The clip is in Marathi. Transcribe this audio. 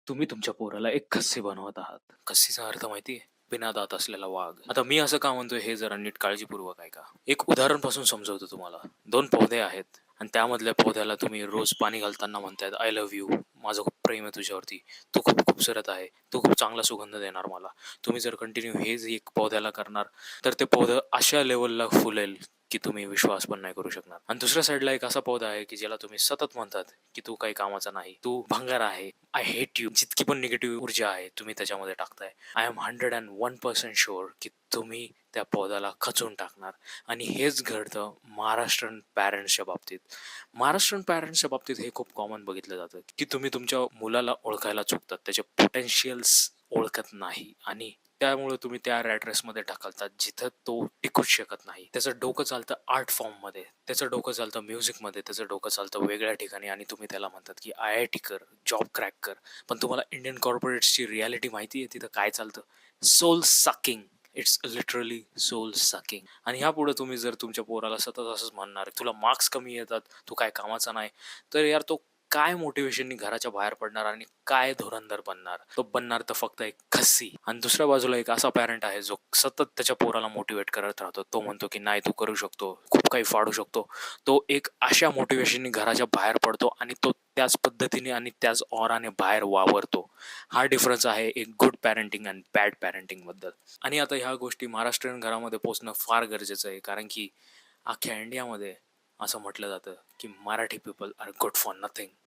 तुम्ही तुमच्या पोराला एक खस्सी बनवत आहात. खस्सीचा अर्थ माहिती आहे? बिना दात असलेला वाघ. आता मी असं का म्हणतोय हे जरा नीट काळजीपूर्वक ऐका. एक उदाहरण समजवतो तुम्हाला. 2 पौधे आहेत आणि त्यामधल्या पौध्याला तुम्ही रोज पाणी घालताना म्हणतायत, "आय लव्ह यू. माझं खूप प्रेम आहे तुझ्यावरती. तू खूप खूपसुरत आहे. तू खूप चांगला सुगंध देणार मला." तुम्ही जर कंटिन्यू हेच एक पौध्याला करणार, तर ते पौधं अशा लेव्हलला फुलेल, की तुम्ही विश्वास पण नाही करू शकणार. आणि दुसऱ्या साईडला एक असा पौधा आहे, की ज्याला तुम्ही सतत म्हणतात, की "तू काही कामाचा नाही. तू भंगार आहे. I hate you." जितकी पण निगेटिव्ह ऊर्जा आहे तुम्ही त्याच्यामध्ये टाकताय. आय एम 101% शुअर की तुम्ही त्या पौधाला खचून टाकणार. आणि हेच घडतं महाराष्ट्रीयन पॅरेंट्सच्या बाबतीत. महाराष्ट्रीयन पॅरेंट्सच्या बाबतीत हे खूप कॉमन बघितलं जातं, की तुम्ही तुमच्या मुलाला ओळखायला चुकतात. त्याचे पोटेन्शियल्स ओळखत नाही आणि त्यामुळे तुम्ही त्या रॅट रेसमध्ये ढकलतात जिथं तो टिकूच शकत नाही. त्याचं डोकं चालतं आर्ट फॉर्ममध्ये, त्याचं डोकं चालतं म्युझिकमध्ये, त्याचं डोकं चालतं वेगळ्या ठिकाणी आणि तुम्ही त्याला म्हणतात की IIT कर, जॉब क्रॅक कर. पण तुम्हाला इंडियन कॉर्पोरेट्सची रियालिटी माहिती आहे तिथं काय चालतं? Soul sucking. It's literally soul sucking. आणि ह्यापुढे तुम्ही जर तुमच्या पोराला सतत असंच म्हणणार, तुला मार्क्स कमी येतात, तू काय कामाचा नाही, तर यार तो काय मोटिवेशननी घराच्या बाहेर पडणार आणि काय धुरंधर बनणार? तो बनणार तर फक्त एक खस्सी. आणि दुसऱ्या बाजूला एक असा पॅरेंट आहे जो सतत त्याच्या पोराला मोटिवेट करत राहतो. तो म्हणतो की नाही तू करू शकतो, खूप काही फाडू शकतो. तो एक अशा मोटिवेशननी घराच्या बाहेर पडतो आणि तो त्याच पद्धतीने आणि त्याच ऑराने बाहेर वावरतो. हा डिफरन्स आहे एक गुड पॅरेंटिंग आणि बॅड पॅरेंटिंगबद्दल. आणि आता ह्या गोष्टी महाराष्ट्रीयन घरामध्ये पोहोचणं फार गरजेचं आहे, कारण की अख्ख्या इंडियामध्ये असं म्हटलं जातं की Marathi people are good for nothing.